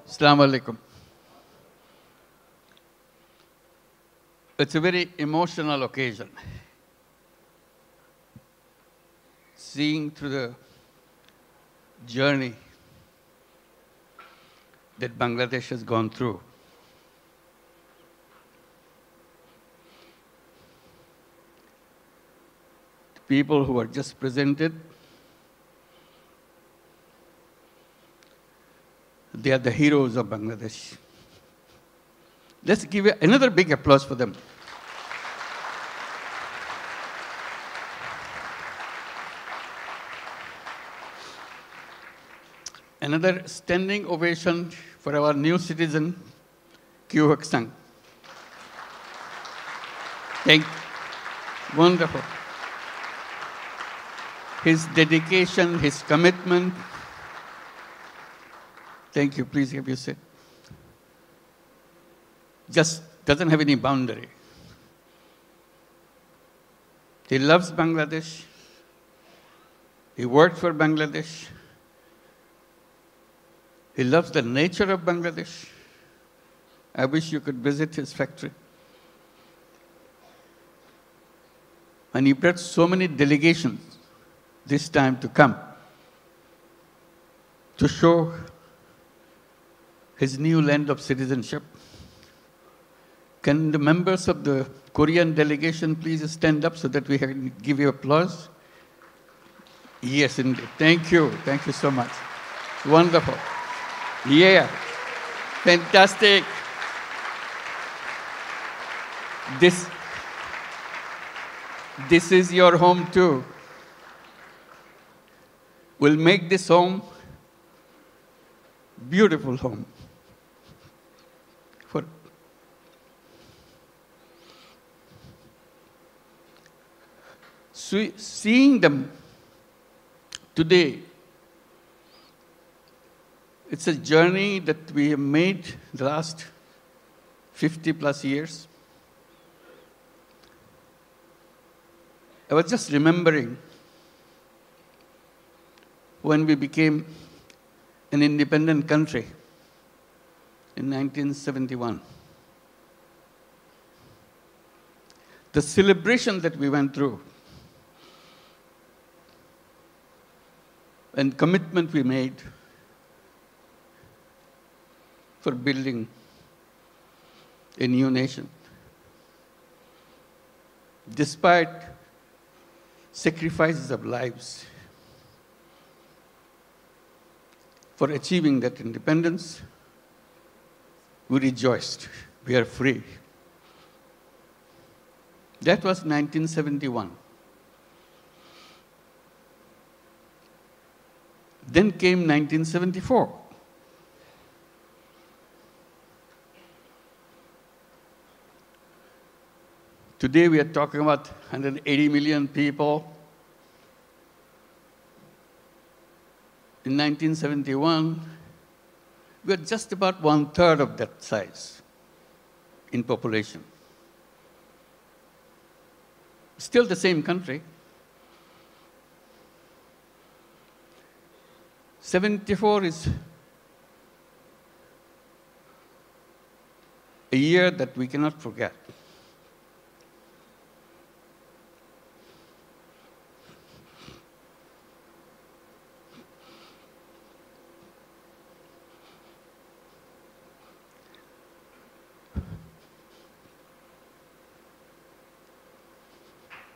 Assalamu alaikum. It's a very emotional occasion. Seeing through the journey that Bangladesh has gone through. The people who are just presented, they are the heroes of Bangladesh. Let's give another big applause for them. Another standing ovation for our new citizen, 𝐂𝐴. Thank you. Wonderful. His dedication, his commitment. Thank you. Please have your seat. Just doesn't have any boundary. He loves Bangladesh. He worked for Bangladesh. He loves the nature of Bangladesh. I wish you could visit his factory. And he brought so many delegations this time to come to show his new land of citizenship. Can the members of the Korean delegation please stand up so that we can give you applause? Yes, indeed. Thank you. Thank you so much. Wonderful. Yeah. Fantastic. This is your home too. We'll make this home beautiful home. Seeing them today, it's a journey that we have made the last 50 plus years. I was just remembering when we became an independent country in 1971. The celebration that we went through and commitment we made for building a new nation. Despite sacrifices of lives for achieving that independence, we rejoiced. We are free. That was 1971. Then came 1974. Today we are talking about 180 million people. In 1971, we were just about 1/3 of that size in population. Still the same country. 74 is a year that we cannot forget.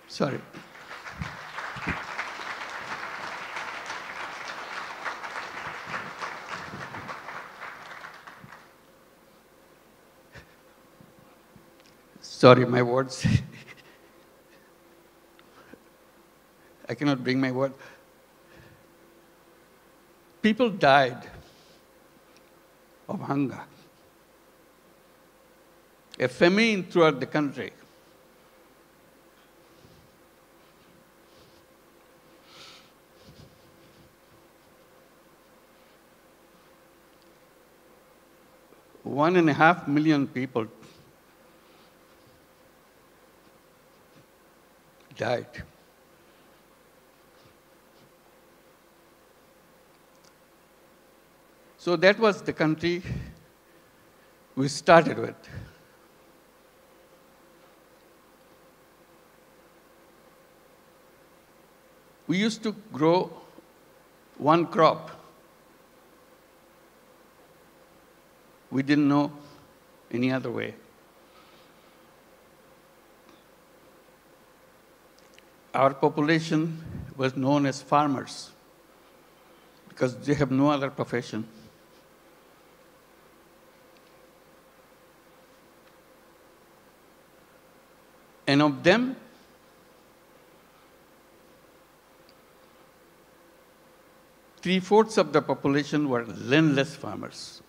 Sorry. Sorry, my words. I cannot bring my word. People died of hunger. A famine throughout the country. One and a half million people died. So that was the country we started with. We used to grow one crop. We didn't know any other way. Our population was known as farmers because they have no other profession. And of them, three-fourths of the population were landless farmers.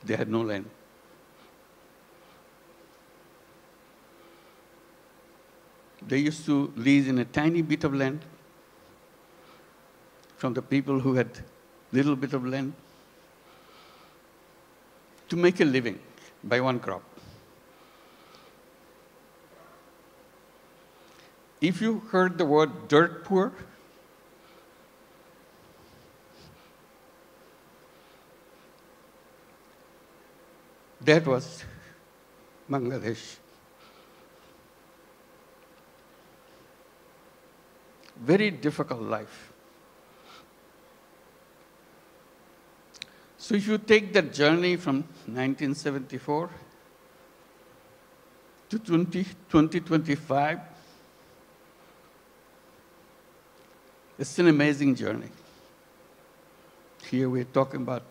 They had no land. They used to lease in a tiny bit of land from the people who had little bit of land to make a living by one crop. If you heard the word dirt poor, that was Bangladesh. Very difficult life. So if you take that journey from 1974 to 2025, it's an amazing journey. Here we're talking about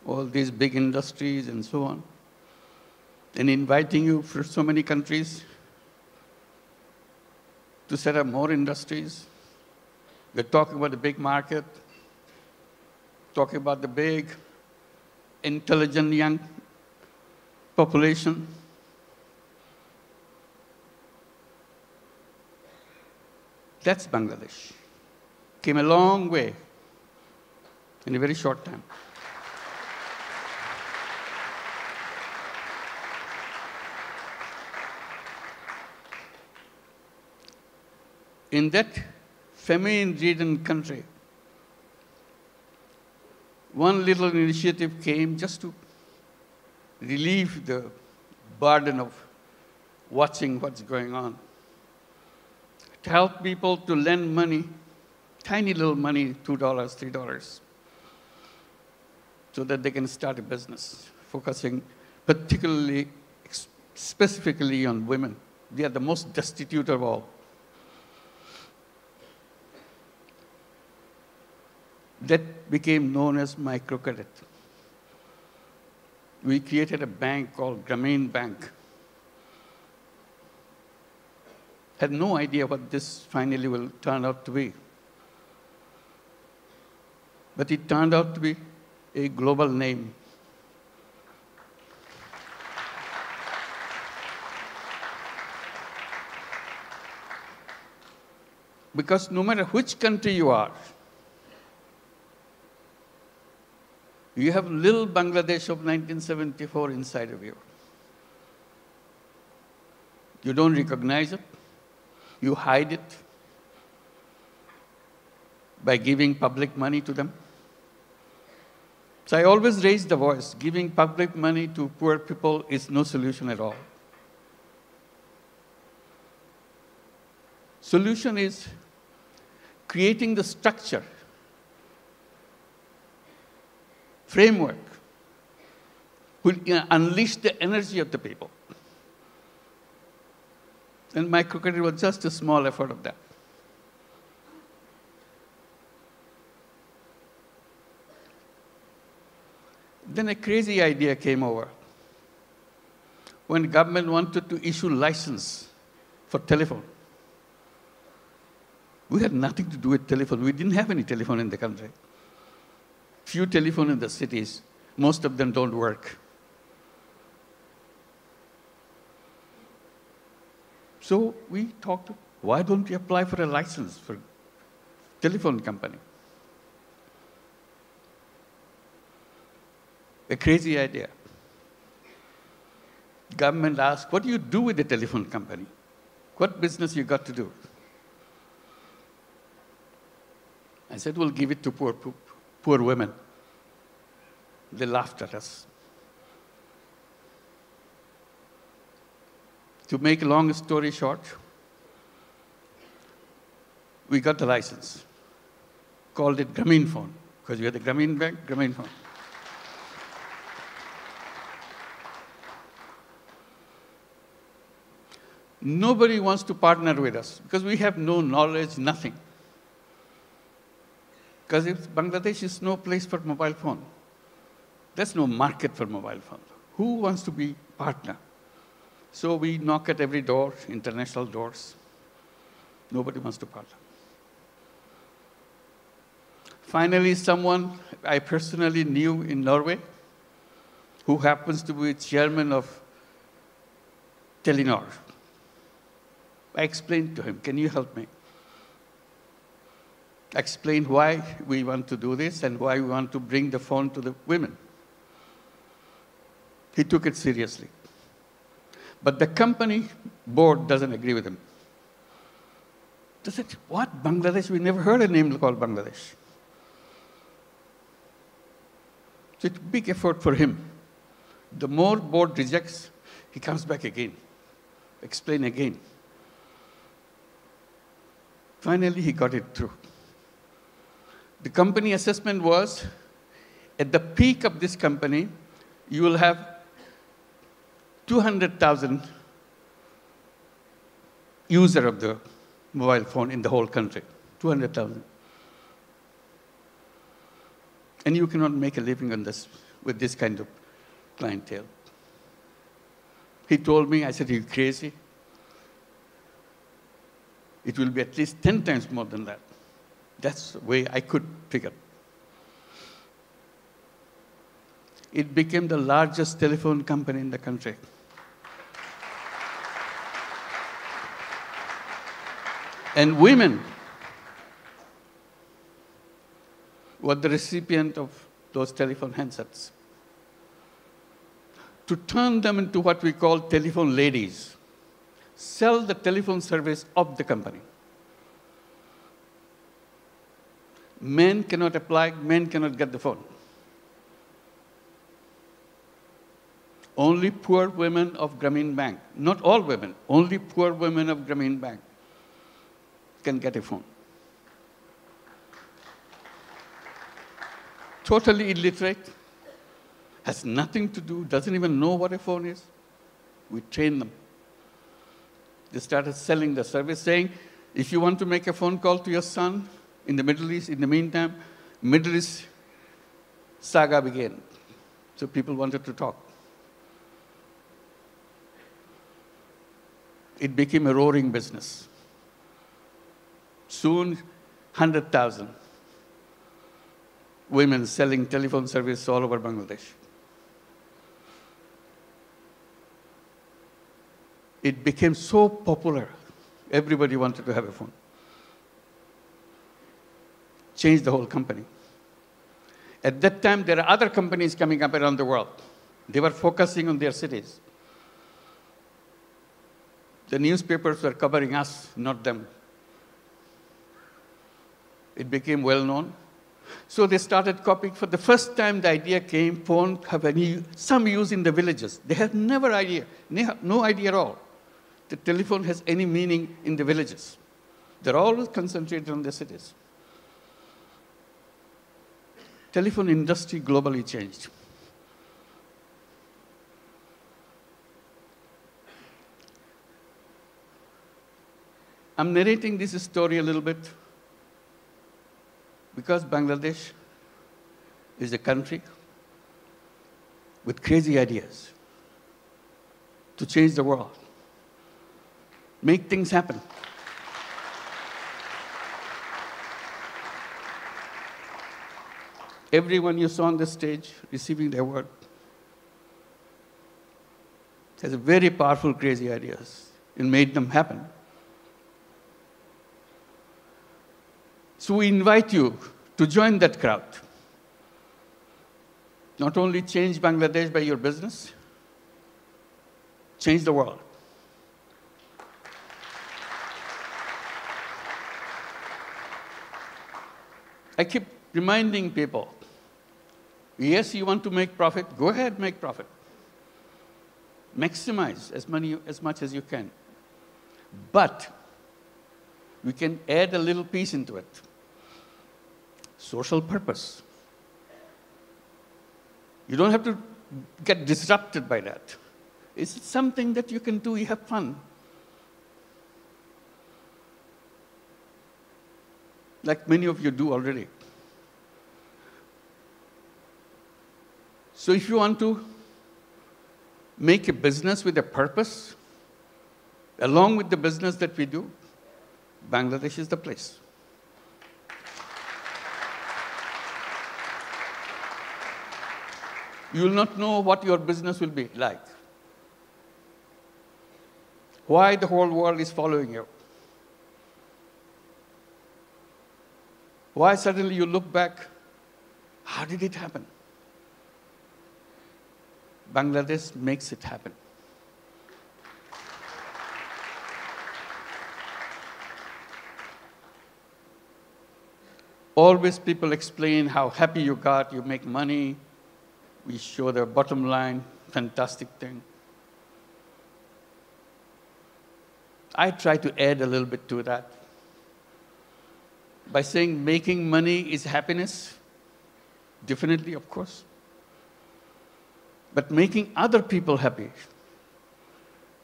all these big industries and so on, and inviting you for so many countries to set up more industries. We're talking about the big market, talking about the big, intelligent young population. That's Bangladesh. Came a long way in a very short time. In that famine-ridden country, one little initiative came just to relieve the burden of watching what's going on. To help people to lend money, tiny little money, $2, $3, so that they can start a business, focusing particularly, specifically on women. They are the most destitute of all. That became known as microcredit. We created a bank called Grameen Bank. Had no idea what this finally will turn out to be. But it turned out to be a global name. Because no matter which country you are, you have little Bangladesh of 1974 inside of you. You don't recognize it. You hide it by giving public money to them. So I always raise the voice. Giving public money to poor people is no solution at all. Solution is creating the structure, framework, will unleash the energy of the people. And microcredit was just a small effort of that. Then a crazy idea came over. When the government wanted to issue license for telephone, we had nothing to do with telephone. We didn't have any telephone in the country. Few telephone in the cities. Most of them don't work. So we talked, why don't we apply for a license for telephone company? A crazy idea. Government asked, what do you do with the telephone company? What business you got to do? I said, we'll give it to poor women. They laughed at us. To make a long story short, we got the license, called it 𝐺rameenphone, because we had the Grameen Bank, 𝐺rameenphone. Nobody wants to partner with us because we have no knowledge, nothing. Because Bangladesh is no place for mobile phone. There's no market for mobile phone. Who wants to be partner? So we knock at every door, international doors. Nobody wants to partner. Finally, someone I personally knew in Norway, who happens to be chairman of Telenor. I explained to him, can you help me? I explained why we want to do this and why we want to bring the phone to the women. He took it seriously. But the company board doesn't agree with him. They said, what, Bangladesh? We never heard a name called Bangladesh. So it's a big effort for him. The more board rejects, he comes back again, explain again. Finally, he got it through. The company assessment was, at the peak of this company, you will have 200,000 users of the mobile phone in the whole country, 200,000. And you cannot make a living on this with this kind of clientele. He told me, I said, are you crazy? It will be at least 10 times more than that. That's the way I could figure. It became the largest telephone company in the country. And women were the recipient of those telephone handsets. To turn them into what we call telephone ladies, sell the telephone service of the company. Men cannot apply, men cannot get the phone. Only poor women of Grameen Bank, not all women, only poor women of Grameen Bank can get a phone. Totally illiterate, has nothing to do, doesn't even know what a phone is. We train them. They started selling the service, saying, if you want to make a phone call to your son in the Middle East, in the meantime, Middle East saga began. So people wanted to talk. It became a roaring business. Soon, 100,000 women selling telephone service all over Bangladesh. It became so popular, everybody wanted to have a phone. Changed the whole company. At that time, there are other companies coming up around the world. They were focusing on their cities. The newspapers were covering us, not them. It became well known. So they started copying. For the first time, the idea came, phone have some use in the villages. They had no idea at all. The telephone has any meaning in the villages. They're always concentrated on the cities. Telephone industry globally changed. I'm narrating this story a little bit because Bangladesh is a country with crazy ideas to change the world, make things happen. Everyone you saw on the stage receiving the award has a very powerful, crazy ideas and made them happen. So we invite you to join that crowd. Not only change Bangladesh by your business, change the world. I keep reminding people, Yes, you want to make profit, go ahead, make profit. Maximize as much as you can. But we can add a little piece into it. Social purpose. You don't have to get disrupted by that. It's something that you can do, you have fun. Like many of you do already. So if you want to make a business with a purpose, along with the business that we do, Bangladesh is the place. You will not know what your business will be like. Why the whole world is following you. Why suddenly you look back, how did it happen? Bangladesh makes it happen. Always people explain how happy you got, you make money, we show the bottom line, fantastic thing. I try to add a little bit to that by saying making money is happiness, definitely, of course. But making other people happy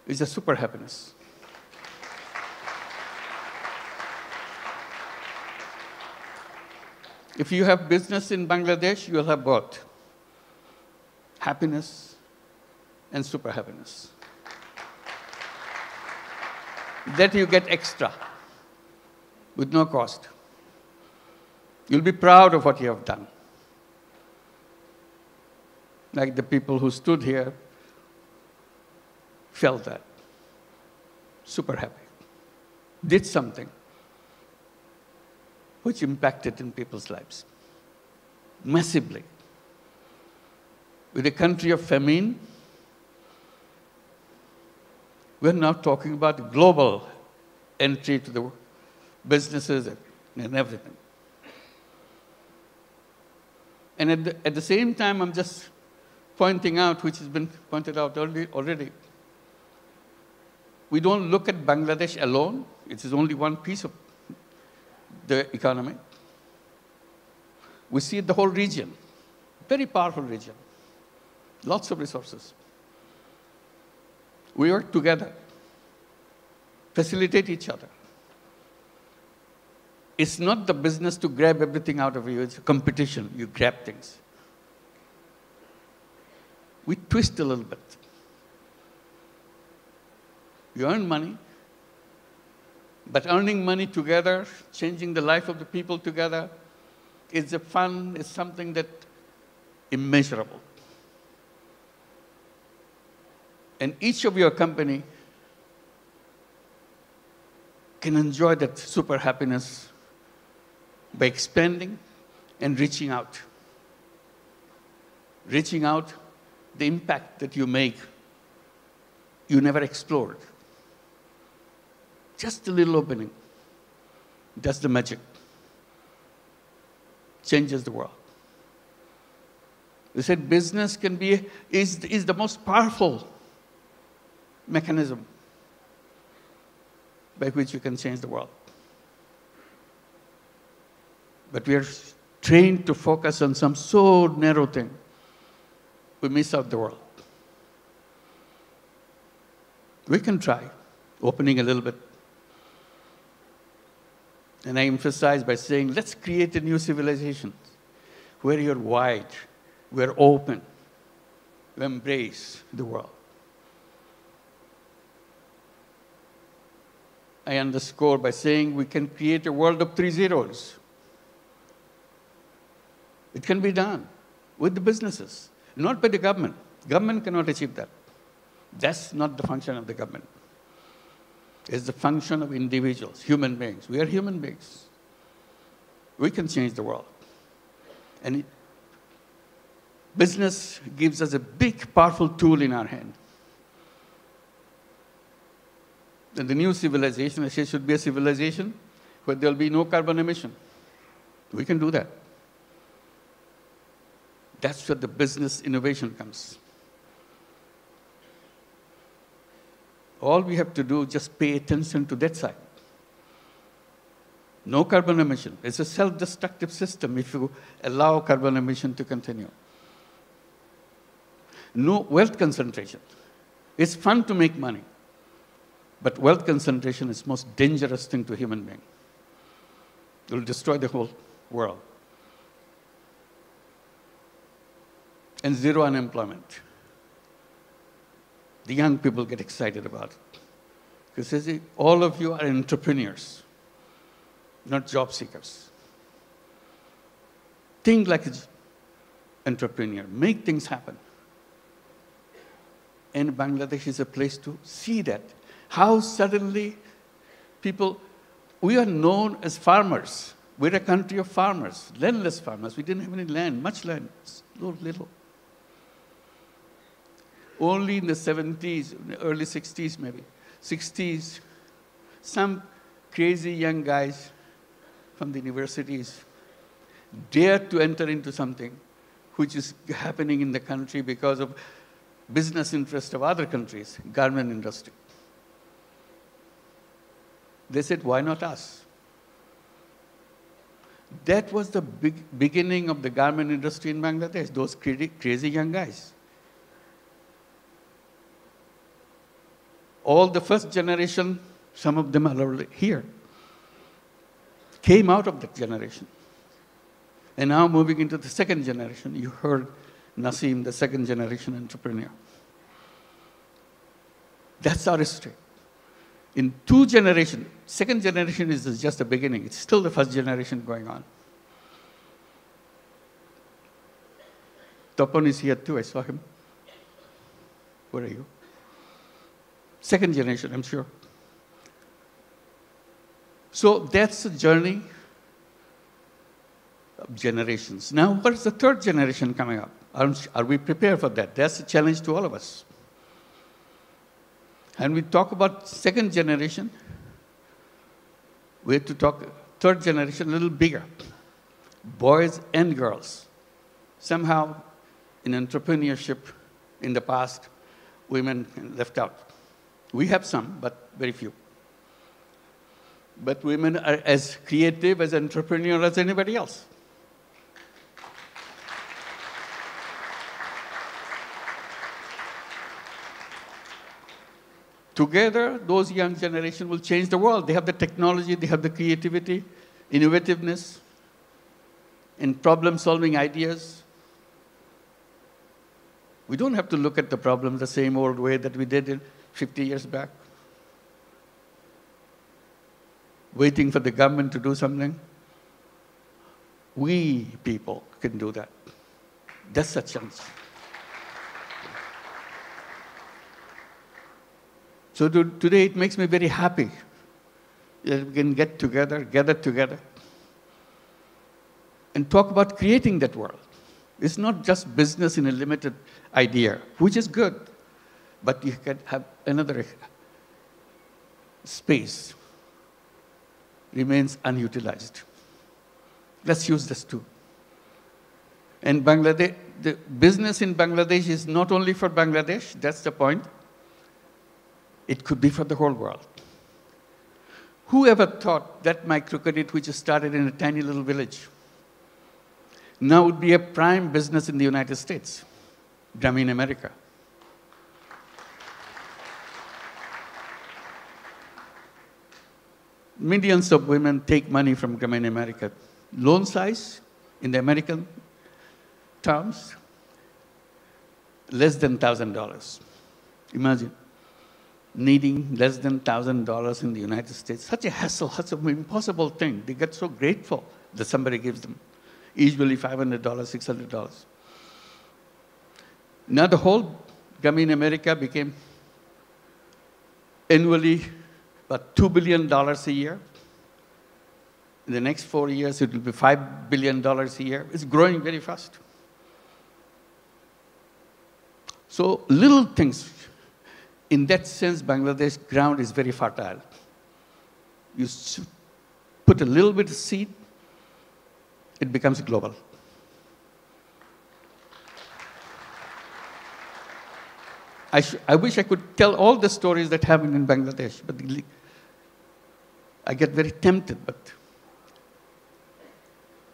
is a super happiness. If you have business in Bangladesh, you will have both happiness and super happiness. That you get extra with no cost. You'll be proud of what you have done. Like the people who stood here felt that. Super happy. Did something which impacted in people's lives massively. With a country of famine, we're now talking about global entry to the businesses and everything. And at the same time, I'm just pointing out, which has been pointed out already, we don't look at Bangladesh alone. It is only one piece of the economy. We see the whole region, very powerful region, lots of resources. We work together, facilitate each other. It's not the business to grab everything out of you, it's a competition, you grab things. We twist a little bit. You earn money, but earning money together, changing the life of the people together, is a fun, is something that immeasurable. And each of your company can enjoy that super happiness by expanding and reaching out. Reaching out, the impact that you make, you never explored. Just a little opening. That's the magic. Changes the world. We said business is the most powerful mechanism by which you can change the world. But we are trained to focus on some so narrow thing, we miss out the world. We can try opening a little bit. And I emphasize by saying, let's create a new civilization where you're wide, we're open, we embrace the world. I underscore by saying we can create a world of 3 zeros. It can be done with the businesses, not by the government. Government cannot achieve that. That's not the function of the government. It's the function of individuals, human beings. We are human beings. We can change the world. And business gives us a big, powerful tool in our hand. And the new civilization, I say, should be a civilization where there will be no carbon emission. We can do that. That's where the business innovation comes. All we have to do is just pay attention to that side. No carbon emission. It's a self-destructive system if you allow carbon emission to continue. No wealth concentration. It's fun to make money, but wealth concentration is the most dangerous thing to a human being. It will destroy the whole world. And zero unemployment. The young people get excited about it. Because all of you are entrepreneurs, not job seekers. Think like an entrepreneur. Make things happen. And Bangladesh is a place to see that. How suddenly people, we are known as farmers. We're a country of farmers, landless farmers. We didn't have any land, much land, little. Only in the 70s, early 60s maybe, 60s, some crazy young guys from the universities dared to enter into something which is happening in the country because of business interest of other countries, garment industry. They said, why not us? That was the beginning of the garment industry in Bangladesh, those crazy young guys. All the first generation, some of them are already here, came out of that generation. And now moving into the second generation, you heard Naseem, the second generation entrepreneur. That's our history. In 2 generations, second generation is just the beginning. It's still the first generation going on. Topon is here too, I saw him. Where are you? Second generation, I'm sure. So that's the journey of generations. Now, what is the third generation coming up? Are we prepared for that? That's a challenge to all of us. And we talk about second generation, we have to talk third generation a little bigger. Boys and girls. Somehow, in entrepreneurship in the past, women left out. We have some, but very few. But women are as creative, as entrepreneurial as anybody else. Together, those young generation will change the world. They have the technology, they have the creativity, innovativeness, and problem-solving ideas. We don't have to look at the problem the same old way that we did 50 years back, waiting for the government to do something. We people can do that. That's a chance. So today it makes me very happy that we can gather together, and talk about creating that world. It's not just business in a limited idea, which is good, but you can have another space remains unutilized. Let's use this too. And Bangladesh, the business in Bangladesh is not only for Bangladesh, that's the point. It could be for the whole world. Who ever thought that microcredit, which started in a tiny little village, now would be a prime business in the United States, in America? Millions of women take money from Grameen America. Loan size, in the American terms, less than $1,000. Imagine needing less than $1,000 in the United States. Such a hassle, such an impossible thing. They get so grateful that somebody gives them. Usually $500, $600. Now the whole Grameen America became annually about $2 billion a year. In the next 4 years, it will be $5 billion a year. It's growing very fast. So little things. In that sense, Bangladesh ground is very fertile. You put a little bit of seed, it becomes global. I wish I could tell all the stories that happen in Bangladesh, but I get very tempted, but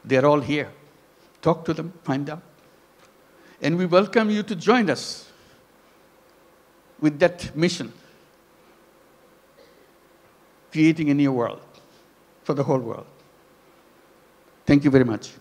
they're all here. Talk to them, find out. And we welcome you to join us with that mission, creating a new world for the whole world. Thank you very much.